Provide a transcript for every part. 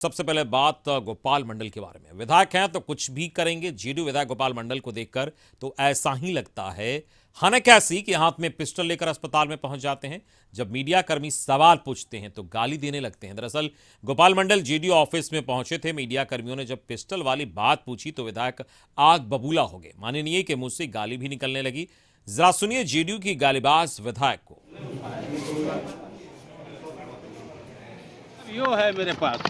सबसे पहले बात गोपाल मंडल के बारे में। विधायक हैं तो कुछ भी करेंगे। जेडीयू विधायक गोपाल मंडल को देखकर तो ऐसा ही लगता है हनक ऐसी कि हाथ में पिस्टल लेकर अस्पताल में पहुंच जाते हैं। जब मीडिया कर्मी सवाल पूछते हैं तो गाली देने लगते हैं। दरअसल गोपाल मंडल जेडीयू ऑफिस में पहुंचे थे। मीडिया कर्मियों ने जब पिस्टल वाली बात पूछी तो विधायक आग बबूला हो गए। माननीय के मुंह से गाली भी निकलने लगी। जरा सुनिए जेडीयू की गालीबाज विधायक को। यो है मेरे पास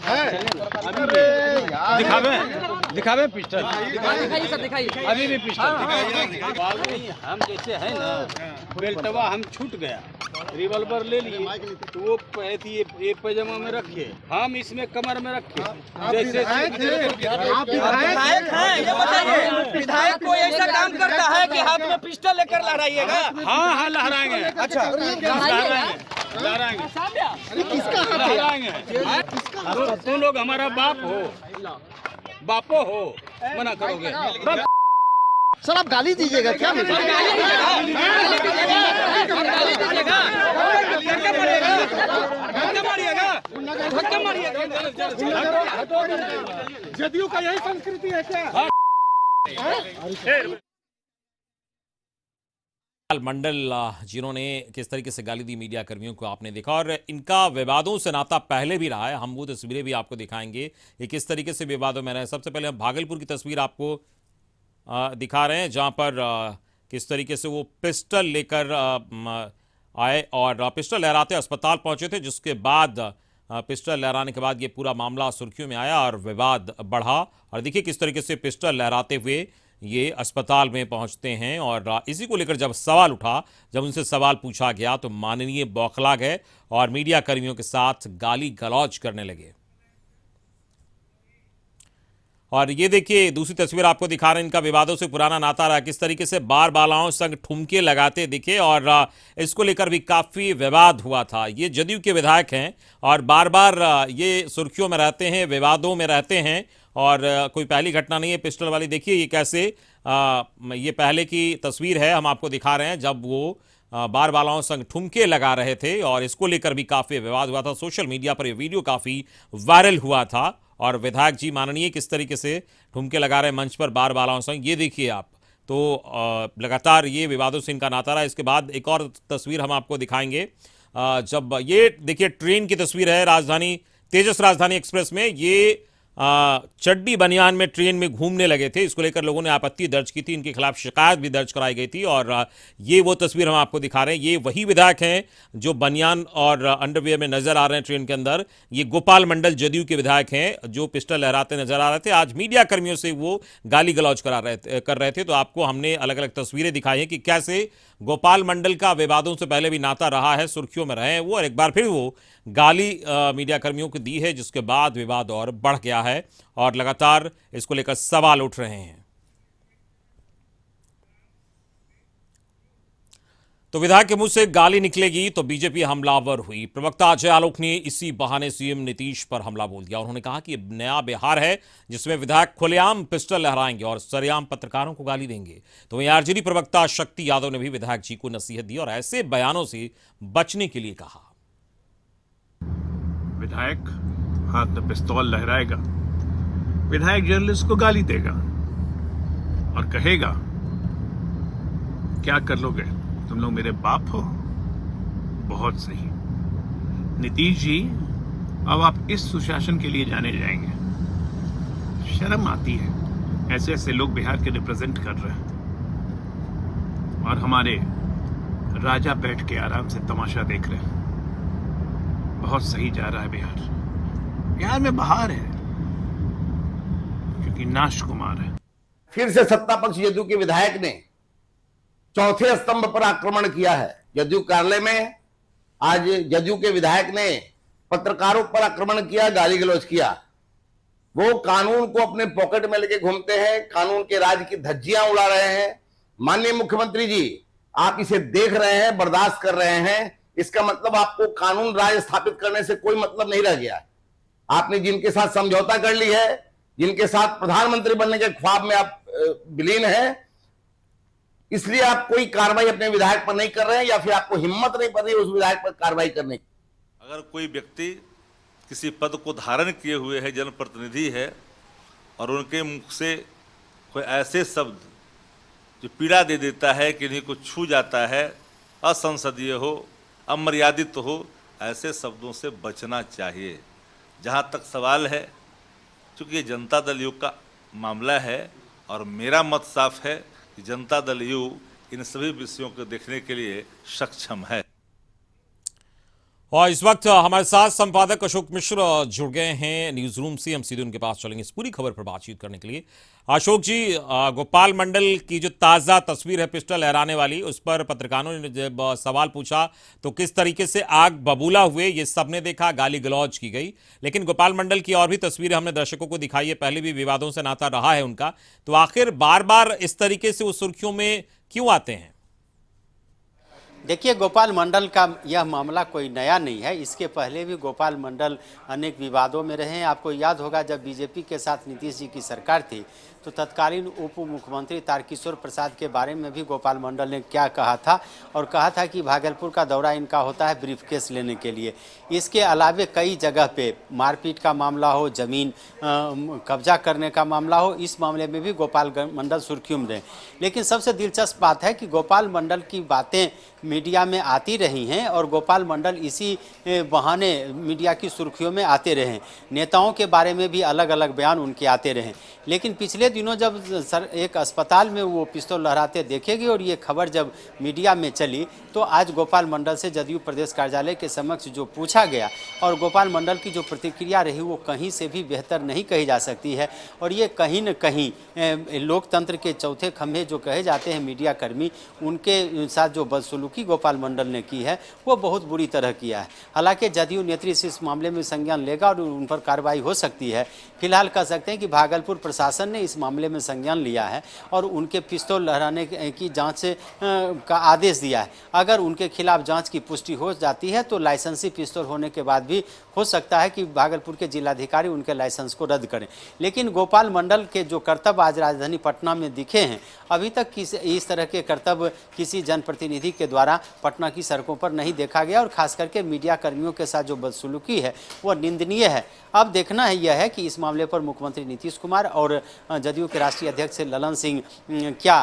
दिखावे पिस्टल अभी भी पिस्टल बाल नहीं। हम जैसे है ना बेल्टवा हम छूट गया, रिवॉल्वर ले लिए तो वो ये पैजामा में रखे, हम इसमें कमर में रखे। जैसे विधायक हैं, ये बताइए विधायक को ऐसा काम करता है कि हाथ में पिस्टल लेकर लहराइएगा? हाँ हाँ लहराएंगे। अच्छा लहराएंगे तुम लोग हमारा बापो हो, मना करोगे? सर आप गाली दीजिएगा क्या? जदयू का यही संस्कृति है क्या? मंडल जिन्होंने किस तरीके से गाली दी मीडिया कर्मियों को आपने देखा, और इनका विवादों से नाता पहले भी रहा है। हम वो तस्वीरें भी आपको दिखाएंगे ये किस तरीके से विवादों में रहे। सबसे पहले हम भागलपुर की तस्वीर आपको दिखा रहे हैं, जहां पर किस तरीके से वो पिस्टल लेकर आए और पिस्टल लहराते अस्पताल पहुंचे थे। जिसके बाद पिस्टल लहराने के बाद ये पूरा मामला सुर्खियों में आया और विवाद बढ़ा। और देखिए किस तरीके से पिस्टल लहराते हुए ये अस्पताल में पहुंचते हैं। और इसी को लेकर जब सवाल उठा, जब उनसे सवाल पूछा गया तो माननीय बौखला गए और मीडिया कर्मियों के साथ गाली गलौज करने लगे। और ये देखिए दूसरी तस्वीर आपको दिखा रहे हैं। इनका विवादों से पुराना नाता रहा, किस तरीके से बार बालाओं संग ठुमके लगाते दिखे और इसको लेकर भी काफी विवाद हुआ था। ये जदयू के विधायक हैं और बार बार ये सुर्खियों में रहते हैं, विवादों में रहते हैं। और कोई पहली घटना नहीं है पिस्टल वाली। देखिए ये कैसे ये पहले की तस्वीर है, हम आपको दिखा रहे हैं जब वो बार बालाओं संग ठुमके लगा रहे थे और इसको लेकर भी काफी विवाद हुआ था। सोशल मीडिया पर यह वीडियो काफी वायरल हुआ था और विधायक जी माननीय किस तरीके से ठुमके लगा रहे मंच पर बार बालाओं संग, ये देखिए आप। तो लगातार ये विवादों से इनका नाता रहा। इसके बाद एक और तस्वीर हम आपको दिखाएंगे, जब ये देखिए ट्रेन की तस्वीर है, राजधानी तेजस राजधानी एक्सप्रेस में ये चड्डी बनियान में ट्रेन में घूमने लगे थे। इसको लेकर लोगों ने आपत्ति दर्ज की थी, इनके खिलाफ शिकायत भी दर्ज कराई गई थी। और ये वो तस्वीर हम आपको दिखा रहे हैं। ये वही विधायक हैं जो बनियान और अंडरवियर में नजर आ रहे हैं ट्रेन के अंदर। ये गोपाल मंडल जदयू के विधायक हैं जो पिस्टल लहराते नजर आ रहे थे। आज मीडिया कर्मियों से वो गाली गलौज कर रहे थे। तो आपको हमने अलग अलग तस्वीरें दिखाई हैं कि कैसे गोपाल मंडल का विवादों से पहले भी नाता रहा है, सुर्खियों में रहे हैं वो, और एक बार फिर वो गाली मीडिया कर्मियों को दी है, जिसके बाद विवाद और बढ़ गया है और लगातार इसको लेकर सवाल उठ रहे हैं। तो विधायक के मुंह से गाली निकलेगी तो बीजेपी हमलावर हुई। प्रवक्ता अजय आलोक ने इसी बहाने सीएम नीतीश पर हमला बोल दिया। उन्होंने कहा कि नया बिहार है जिसमें विधायक खुलेआम पिस्टल लहराएंगे और सरेआम पत्रकारों को गाली देंगे। तो वहीं आरजेडी प्रवक्ता शक्ति यादव ने भी विधायक जी को नसीहत दी और ऐसे बयानों से बचने के लिए कहा। विधायक हाथ में पिस्तौल लहराएगा, विधायक जर्नलिस्ट को गाली देगा और कहेगा क्या कर लोगे तुम लोग, मेरे बाप हो। बहुत सही नीतीश जी, अब आप इस सुशासन के लिए जाने जाएंगे। शर्म आती है, ऐसे ऐसे लोग बिहार के रिप्रेजेंट कर रहे हैं और हमारे राजा बैठ के आराम से तमाशा देख रहे हैं। बहुत सही जा रहा है बिहार में बहार है क्योंकि नाश कुमार है। फिर से सत्ता पक्ष जदयू के विधायक ने चौथे स्तंभ पर आक्रमण किया है। जदयू कार्यालय में आज जदयू के विधायक ने पत्रकारों पर आक्रमण किया, गाली गलौज किया। वो कानून को अपने पॉकेट में लेके घूमते हैं, कानून के राज की धज्जियां उड़ा रहे हैं। माननीय मुख्यमंत्री जी, आप इसे देख रहे हैं, बर्दाश्त कर रहे हैं। इसका मतलब आपको कानून राज स्थापित करने से कोई मतलब नहीं रह गया। आपने जिनके साथ समझौता कर ली है, जिनके साथ प्रधानमंत्री बनने के ख्वाब में आप विलीन हैं, इसलिए आप कोई कार्रवाई अपने विधायक पर नहीं कर रहे हैं या फिर आपको हिम्मत नहीं पड़ रही उस विधायक पर कार्रवाई करने की। अगर कोई व्यक्ति किसी पद को धारण किए हुए है, जनप्रतिनिधि है, और उनके मुख से कोई ऐसे शब्द जो पीड़ा दे देता है, कि इन्हीं को छू जाता है, असंसदीय हो, अमर्यादित हो, ऐसे शब्दों से बचना चाहिए। जहाँ तक सवाल है, चूँकि ये जनता दल यू का मामला है और मेरा मत साफ है कि जनता दल यू इन सभी विषयों को देखने के लिए सक्षम है। और इस वक्त हमारे साथ संपादक अशोक मिश्र जुड़ गए हैं न्यूज रूम से। हम सीधे उनके पास चलेंगे इस पूरी खबर पर बातचीत करने के लिए। अशोक जी, गोपाल मंडल की जो ताजा तस्वीर है पिस्टल लहराने वाली, उस पर पत्रकारों ने जब सवाल पूछा तो किस तरीके से आग बबूला हुए ये सबने देखा, गाली गलौज की गई। लेकिन गोपाल मंडल की और भी तस्वीरें हमने दर्शकों को दिखाई है, पहले भी विवादों से नाता रहा है उनका, तो आखिर बार बार इस तरीके से वो सुर्खियों में क्यों आते हैं? देखिए, गोपाल मंडल का यह मामला कोई नया नहीं है। इसके पहले भी गोपाल मंडल अनेक विवादों में रहे हैं। आपको याद होगा, जब बीजेपी के साथ नीतीश जी की सरकार थी तो तत्कालीन उप मुख्यमंत्री तारकिशोर प्रसाद के बारे में भी गोपाल मंडल ने क्या कहा था, और कहा था कि भागलपुर का दौरा इनका होता है ब्रीफकेस लेने के लिए। इसके अलावे कई जगह पे मारपीट का मामला हो, जमीन कब्जा करने का मामला हो, इस मामले में भी गोपाल मंडल सुर्खियों में रहे। लेकिन सबसे दिलचस्प बात है कि गोपाल मंडल की बातें मीडिया में आती रही हैं और गोपाल मंडल इसी बहाने मीडिया की सुर्खियों में आते रहे। नेताओं के बारे में भी अलग अलग बयान उनके आते रहे। लेकिन पिछले दिनों जब एक अस्पताल में वो पिस्तौल लहराते देखे गए और ये खबर जब मीडिया में चली, तो आज गोपाल मंडल से जदयू प्रदेश कार्यालय के समक्ष जो पूछा गया और गोपाल मंडल की जो प्रतिक्रिया रही, वो कहीं से भी बेहतर नहीं कही जा सकती है। और ये कहीं न कहीं लोकतंत्र के चौथे खंभे जो कहे जाते हैं मीडिया कर्मी, उनके साथ जो बदसलूकी गोपाल मंडल ने की है वो बहुत बुरी तरह किया है। हालांकि जदयू नेतृत्व इस मामले में संज्ञान लेगा और उन पर कार्रवाई हो सकती है। फिलहाल कह सकते हैं कि भागलपुर प्रशासन ने इस मामले में संज्ञान लिया है और उनके पिस्तौल लहराने की जांच का आदेश दिया है। अगर उनके खिलाफ जांच की पुष्टि हो जाती है तो लाइसेंसी पिस्तौल होने के बाद भी हो सकता है कि भागलपुर के जिलाधिकारी उनके लाइसेंस को रद्द करें। लेकिन गोपाल मंडल के जो कर्तव्य आज राजधानी पटना में दिखे हैं, अभी तक इस तरह के कर्तव्य किसी जनप्रतिनिधि के द्वारा पटना की सड़कों पर नहीं देखा गया। और खास करके मीडिया कर्मियों के साथ जो बदसलूकी है वह निंदनीय है। अब देखना है यह है कि इस मामले पर मुख्यमंत्री नीतीश कुमार और जदयू के राष्ट्रीय अध्यक्ष ललन सिंह क्या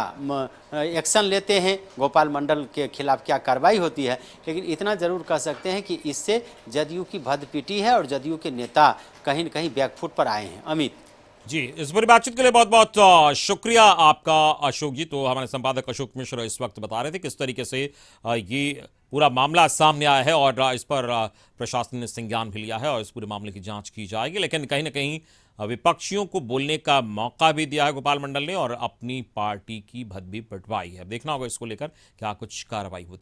एक्शन लेते हैं, गोपाल मंडल के खिलाफ क्या कार्रवाई होती है। लेकिन इतना जरूर कह सकते हैं कि इससे जदयू की भद्दपीटी है और जदयू के नेता कहीं न कहीं बैकफुट पर आए हैं। अमित जी, इस पूरी बातचीत के लिए बहुत बहुत शुक्रिया आपका अशोक जी। तो हमारे संपादक अशोक मिश्र इस वक्त बता रहे थे किस तरीके से ये पूरा मामला सामने आया है और इस पर प्रशासन ने संज्ञान भी लिया है और इस पूरे मामले की जांच की जाएगी। लेकिन कहीं ना कहीं विपक्षियों को बोलने का मौका भी दिया है गोपाल मंडल ने और अपनी पार्टी की भद्द भी पिटवाई है। देखना होगा इसको लेकर क्या कुछ कार्रवाई होती है।